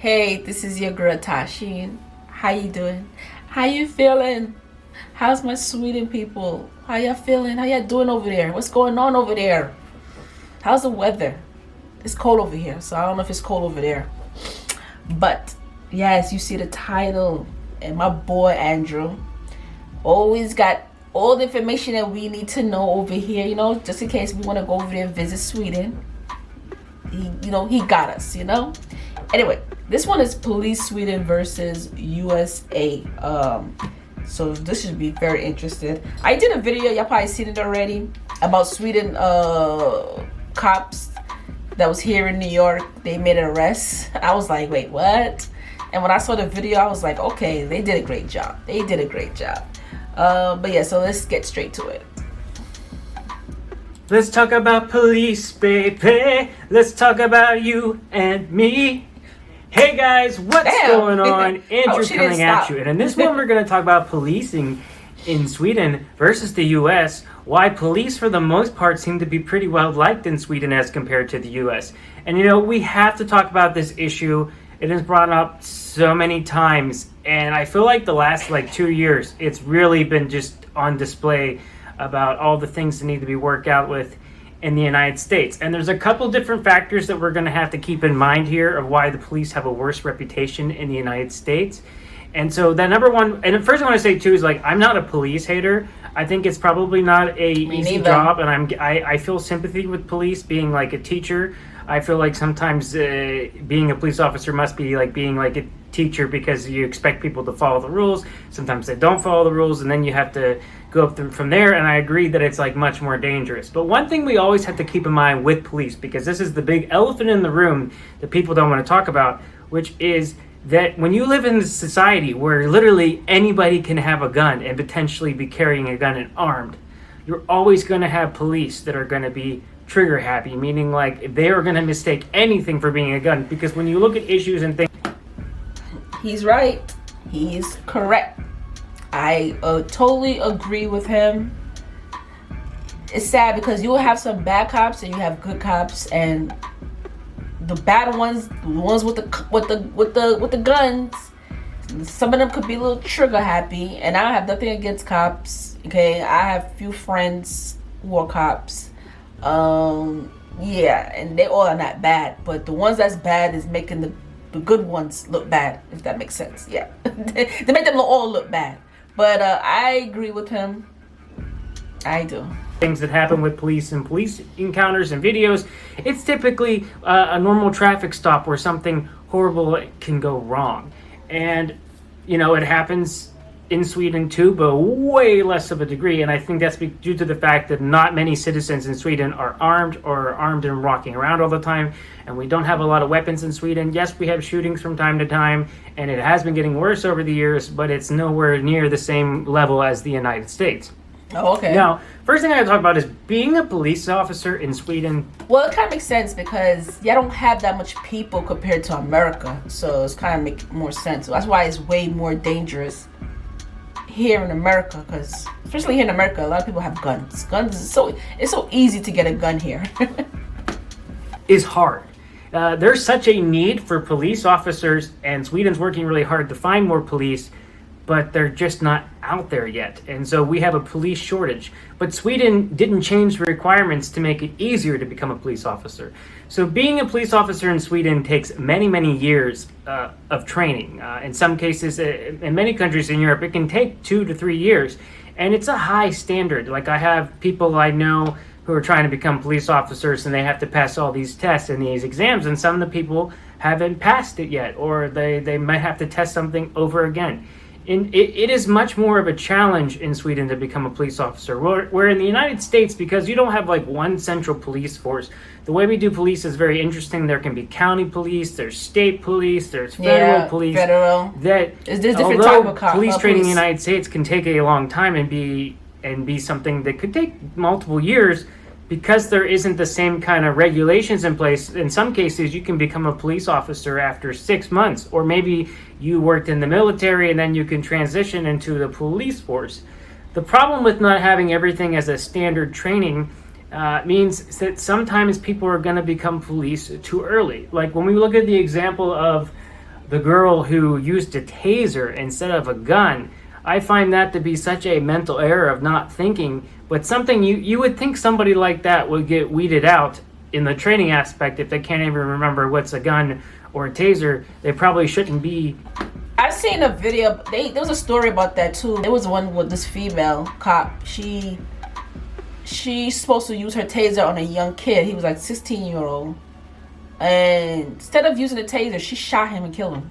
Hey, this is your girl Tysheen. How you doing? How you feeling? How's my Sweden people? How y'all feeling? How y'all doing over there? What's going on over there? How's the weather? It's cold over here, so I don't know if it's cold over there. But yes, you see the title, and my boy Andrew always got all the information that we need to know over here, just in case we want to go over there and visit Sweden. He got us, Anyway, this one is Police Sweden versus USA. So this should be very interesting. I did a video, y'all probably seen it already, about Sweden cops that was here in New York. They made an arrest. I was like, wait, what? And when I saw the video, I was like, okay, they did a great job. But yeah, so let's get straight to it. Let's talk about police, baby. Let's talk about you and me. Hey guys, what's going on? Andrew coming at you. And in this one, we're going to talk about policing in Sweden versus the US. Why police, for the most part, seem to be pretty well liked in Sweden as compared to the US. And we have to talk about this issue. It has brought up so many times. And I feel like the last 2 years, it's really been just on display about all the things that need to be worked out with in the United States. And there's a couple different factors that we're going to have to keep in mind here of why the police have a worse reputation in the United States. And so the number one, and the first thing I want to say too is I'm not a police hater. I think it's probably not a easy job, and I feel sympathy with police being a teacher. I feel like sometimes being a police officer must be like being a teacher, because you expect people to follow the rules. Sometimes they don't follow the rules, and then you have to go up from there. And I agree that it's much more dangerous. But one thing we always have to keep in mind with police, because this is the big elephant in the room that people don't want to talk about, which is that when you live in a society where literally anybody can have a gun and potentially be carrying a gun and armed, you're always going to have police that are going to be trigger happy, meaning they are going to mistake anything for being a gun. Because when you look at issues and things, he's right. He's correct. I totally agree with him. It's sad because you will have some bad cops and you have good cops, and the bad ones, the ones with the guns, some of them could be a little trigger happy. And I have nothing against cops. Okay, I have few friends who are cops. Yeah, and they all are not bad, but the ones that's bad is making the good ones look bad, if that makes sense. Yeah. They make them all look bad. But I agree with him. I do. Things that happen with police and police encounters and videos, it's typically a normal traffic stop where something horrible can go wrong. And, it happens in Sweden too, but way less of a degree. And I think that's due to the fact that not many citizens in Sweden are armed and walking around all the time. And we don't have a lot of weapons in Sweden. Yes, we have shootings from time to time, and it has been getting worse over the years, but it's nowhere near the same level as the United States. Oh, okay. Now, first thing I gotta talk about is being a police officer in Sweden. Well, it kind of makes sense because you don't have that much people compared to America. So it's kind of make more sense. So that's why it's way more dangerous here in America, because especially here in America, a lot of people have guns. It's so easy to get a gun here. Is hard. There's such a need for police officers, and Sweden's working really hard to find more police, but they're just not out there yet. And so we have a police shortage. But Sweden didn't change the requirements to make it easier to become a police officer. So being a police officer in Sweden takes many, many years of training. In some cases, in many countries in Europe, it can take 2 to 3 years. And it's a high standard. I have people I know who are trying to become police officers, and they have to pass all these tests and these exams. And some of the people haven't passed it yet, or they might have to test something over again. It is much more of a challenge in Sweden to become a police officer. Where in the United States, because you don't have one central police force, the way we do police is very interesting. There can be county police, there's state police, there's federal police. Federal. There's different type of police training in the United States can take a long time and be something that could take multiple years, because there isn't the same kind of regulations in place. In some cases, you can become a police officer after 6 months, or maybe you worked in the military and then you can transition into the police force. The problem with not having everything as a standard training means that sometimes people are going to become police too early. Like when we look at the example of the girl who used a taser instead of a gun. I find that to be such a mental error of not thinking, but something you would think somebody like that would get weeded out in the training aspect. If they can't even remember what's a gun or a taser, they probably shouldn't be. I've seen a video, there was a story about that too. There was one with this female cop. She's supposed to use her taser on a young kid. He was like 16-year-old. And instead of using the taser, she shot him and killed him.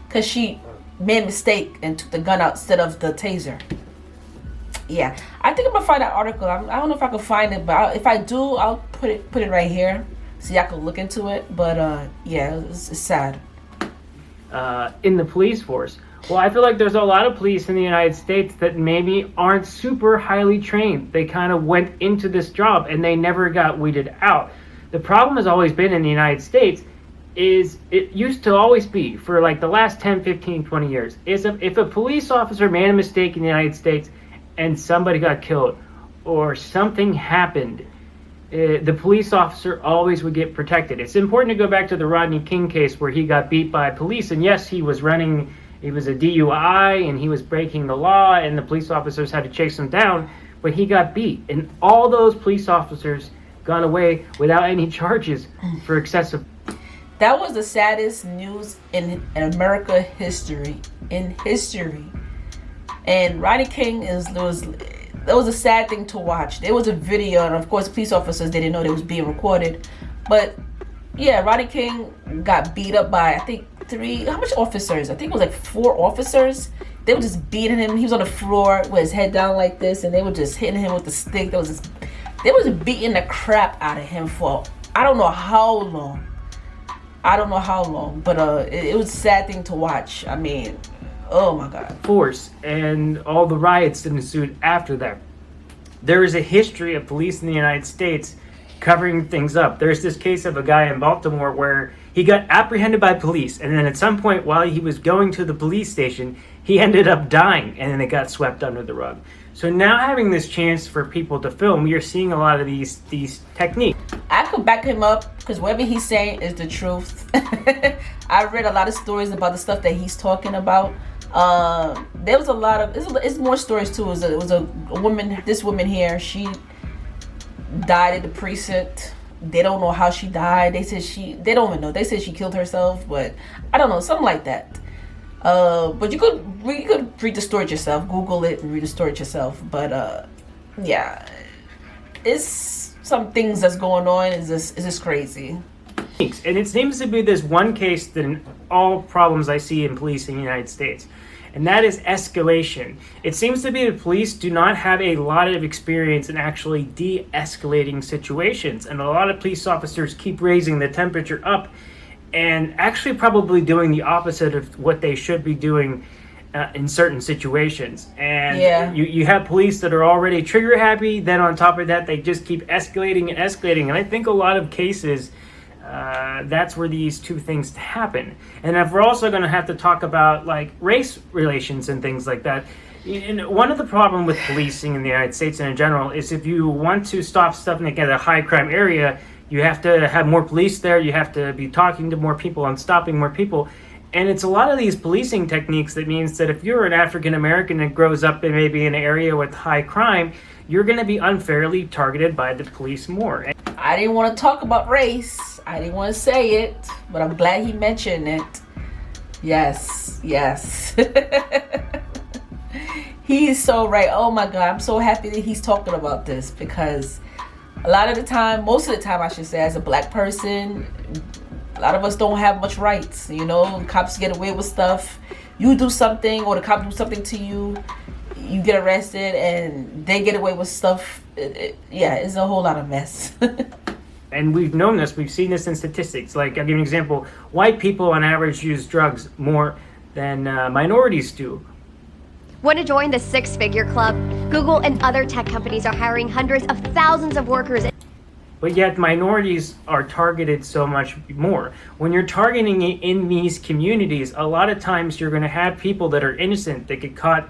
Because she made a mistake and took the gun out instead of the taser. Yeah, I think I'm gonna find that article. I don't know if I can find it, but if I do, I'll put it right here so y'all can look into it. But yeah, it's sad. In the police force, well, I feel like there's a lot of police in the United States that maybe aren't super highly trained. They kind of went into this job and they never got weeded out. The problem has always been in the United States is it used to always be for like the last 10, 15, 20 years is if a police officer made a mistake in the United States and somebody got killed or something happened, the police officer always would get protected. It's important to go back to the Rodney King case where he got beat by police, and yes, he was a DUI and he was breaking the law and the police officers had to chase him down, but he got beat, and all those police officers got away without any charges for excessive. That was the saddest news in America history. And Rodney King that was a sad thing to watch. There was a video, and of course, police officers didn't know they was being recorded. But yeah, Rodney King got beat up by I think how much officers? I think it was like 4 officers. They were just beating him. He was on the floor with his head down like this, and they were just hitting him with the stick. They was beating the crap out of him for I don't know how long. But it was a sad thing to watch. I mean, oh my God. Force and all the riots that ensued after that. There is a history of police in the United States covering things up. There's this case of a guy in Baltimore where he got apprehended by police, and then at some point while he was going to the police station, he ended up dying, and then it got swept under the rug. So now having this chance for people to film, we are seeing a lot of these techniques. I could back him up because whatever he's saying is the truth. I read a lot of stories about the stuff that he's talking about. There was a lot of it's more stories too. It was a woman. This woman here, she died at the precinct. They don't know how she died. They don't even know. They said she killed herself, but I don't know, something like that. But you could read the story yourself. Google it and read the story yourself. But yeah, it's some things that's going on. Is this crazy? And it seems to be this one case that in all problems I see in policing in the United States, and that is escalation. It seems to be the police do not have a lot of experience in actually de-escalating situations, and a lot of police officers keep raising the temperature up and actually probably doing the opposite of what they should be doing in certain situations. And yeah. you have police that are already trigger happy, then on top of that they just keep escalating and escalating, and I think a lot of cases that's where these two things happen. And if we're also going to have to talk about like race relations and things like that, and one of the problem with policing in the United States and in general is if you want to stop stuff in a high crime area, you have to have more police there, you have to be talking to more people and stopping more people. And it's a lot of these policing techniques that means that if you're an African American that grows up in maybe an area with high crime, you're going to be unfairly targeted by the police more. I didn't want to talk about race. I didn't want to say it, but I'm glad he mentioned it. Yes. He is so right. Oh my God, I'm so happy that he's talking about this because a lot of the time, most of the time I should say, as a black person, a lot of us don't have much rights. You know, cops get away with stuff. You do something or the cop do something to you, you get arrested and they get away with stuff. It's a whole lot of mess. And we've known this, we've seen this in statistics. Like, I'll give you an example. White people on average use drugs more than minorities do. Want to join the six-figure club? Google and other tech companies are hiring hundreds of thousands of workers. But yet minorities are targeted so much more. When you're targeting in these communities, a lot of times you're going to have people that are innocent that get caught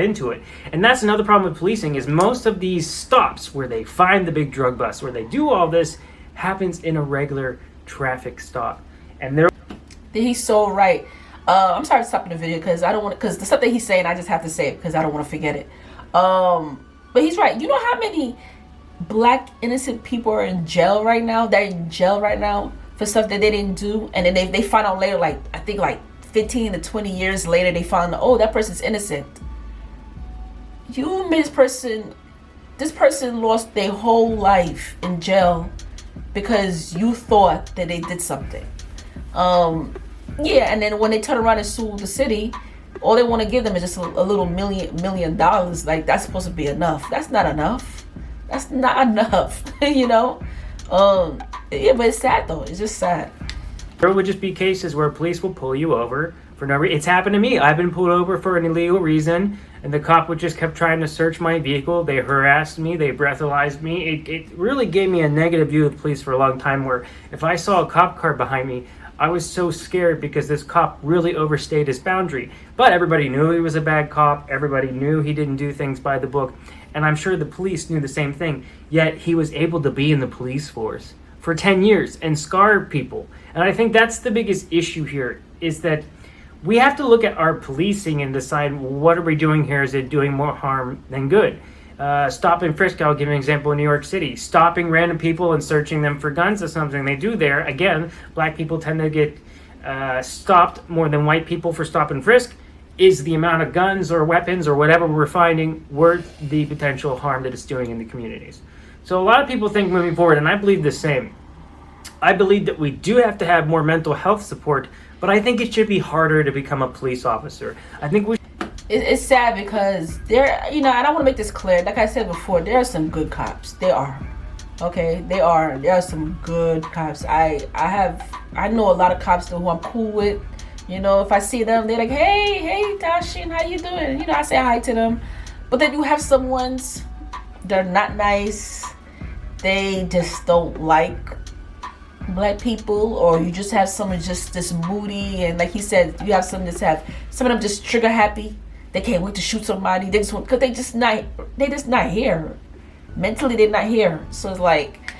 into it. And that's another problem with policing is most of these stops where they find the big drug bust, where they do all this, happens in a regular traffic stop. And He's so right. I'm sorry to stop the video because I don't want, because the stuff that he's saying, I just have to say it because I don't want to forget it. But he's right. You know how many black innocent people are in jail right now? They're in jail right now for stuff that they didn't do, and then they find out later, like I think like 15 to 20 years later, they found out, oh, that person's innocent. This person lost their whole life in jail because you thought that they did something. Yeah, and then when they turn around and sue the city, all they want to give them is just a little million dollars. Like, that's supposed to be enough. That's not enough. That's not enough. You know? Yeah, but it's sad though. It's just sad. There would just be cases where police will pull you over for no reason. It's happened to me. I've been pulled over for an illegal reason, and the cop would just kept trying to search my vehicle. They harassed me. They breathalyzed me. It really gave me a negative view of the police for a long time, where if I saw a cop car behind me, I was so scared because this cop really overstayed his boundary. But everybody knew he was a bad cop. Everybody knew he didn't do things by the book. And I'm sure the police knew the same thing. Yet he was able to be in the police force for 10 years and scar people. And I think that's the biggest issue here, is that we have to look at our policing and decide, what are we doing here? Is it doing more harm than good? Stop and frisk, I'll give you an example in New York City. Stopping random people and searching them for guns is something they do there. Again, black people tend to get stopped more than white people for stop and frisk. Is the amount of guns or weapons or whatever we're finding worth the potential harm that it's doing in the communities? So a lot of people think moving forward, and I believe the same. I believe that we do have to have more mental health support, but I think it should be harder to become a police officer. I think we It's sad because there, you know, I don't want to make this clear. Like I said before, there are some good cops. There are. Okay, there are some good cops. I know a lot of cops who I'm cool with. You know, if I see them, they're like, hey, Tysheen, how you doing? You know, I say hi to them. But then you have some ones, they're not nice. They just don't like black people, or you just have someone just this moody, and like he said, you have some of them just trigger happy. They can't wait to shoot somebody. They just want, because they just not here. Mentally, they're not here. So it's like,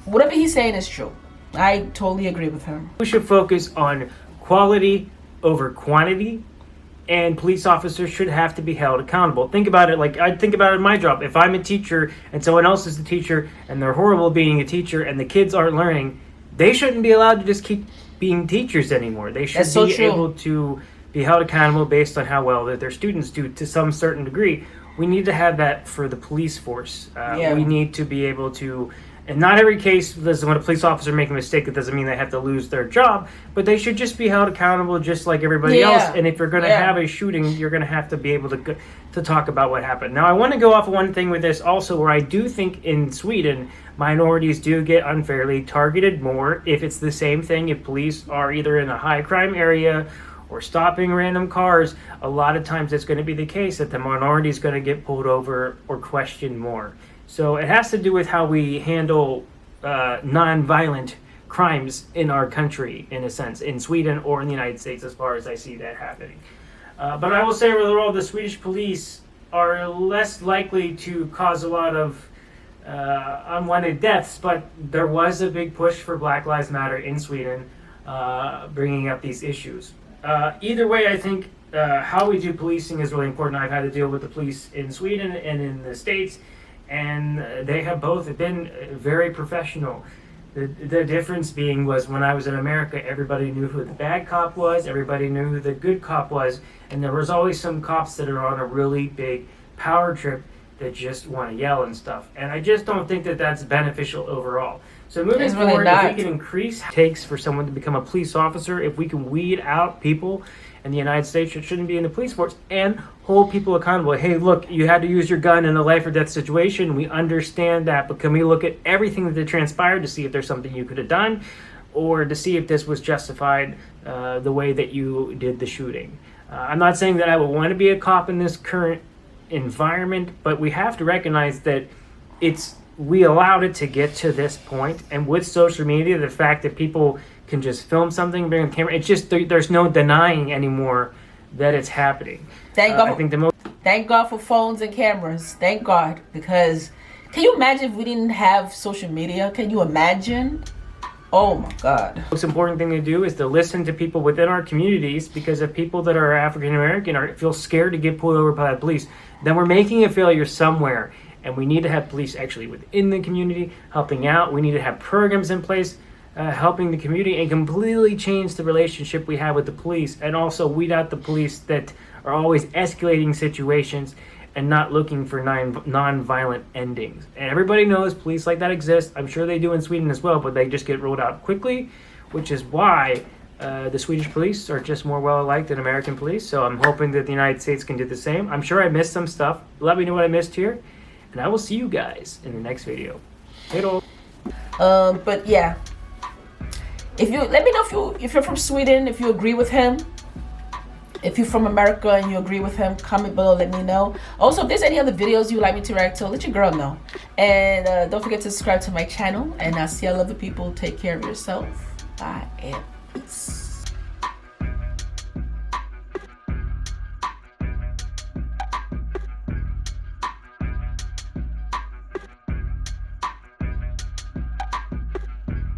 whatever he's saying is true. I totally agree with him. We should focus on quality over quantity, and police officers should have to be held accountable. Think about it like I think about it in my job. If I'm a teacher and someone else is the teacher and they're horrible being a teacher and the kids aren't learning, they shouldn't be allowed to just keep being teachers anymore. They should be able to be held accountable based on how well that their students do to some certain degree. We need to have that for the police force. We need to be able to, and not every case, when a police officer makes a mistake, it doesn't mean they have to lose their job, but they should just be held accountable just like everybody else. And if you're going to have a shooting, you're going to have to be able to talk about what happened. Now, I want to go off of one thing with this also, where I do think in Sweden, minorities do get unfairly targeted more if it's the same thing. If police are either in a high crime area or stopping random cars, a lot of times it's going to be the case that the minority is going to get pulled over or questioned more. So it has to do with how we handle non-violent crimes in our country, in a sense, in Sweden or in the United States, as far as I see that happening. But I will say overall, the Swedish police are less likely to cause a lot of unwanted deaths, but there was a big push for Black Lives Matter in Sweden, bringing up these issues. Either way, I think how we do policing is really important. I've had to deal with the police in Sweden and in the States, and they have both been very professional. The difference being was when I was in America, everybody knew who the bad cop was, everybody knew who the good cop was, and there was always some cops that are on a really big power trip that just want to yell and stuff. And I just don't think that that's beneficial overall. So moving forward, if we can increase takes for someone to become a police officer, if we can weed out people in the United States that shouldn't be in the police force and hold people accountable. Hey, look, you had to use your gun in a life or death situation. We understand that, but can we look at everything that transpired to see if there's something you could have done, or to see if this was justified the way that you did the shooting? I'm not saying that I would want to be a cop in this current environment, but we have to recognize that we allowed it to get to this point, and with social media, the fact that people can just film something, bring a camera, it's just there's no denying anymore that it's happening. Thank God. Thank God for phones and cameras. Thank God, because can you imagine if we didn't have social media? Can you imagine? Oh my God. The most important thing to do is to listen to people within our communities, because if people that are African American feel scared to get pulled over by the police, then we're making a failure somewhere. And we need to have police actually within the community helping out. We need to have programs in place helping the community and completely change the relationship we have with the police, and also weed out the police that are always escalating situations and not looking for non-violent endings. And everybody knows police like that exist. I'm sure they do in Sweden as well, but they just get ruled out quickly, which is why the Swedish police are just more well-liked than American police. So I'm hoping that the United States can do the same. I'm sure I missed some stuff. Let me know what I missed here, and I will see you guys in the next video. Hello. But yeah, if you let me know if you're from Sweden, if you agree with him. If you're from America and you agree with him, comment below, let me know. Also, if there's any other videos you'd like me to react to, let your girl know. And don't forget to subscribe to my channel. And I'll see you lovely people. Take care of yourself. Bye and peace.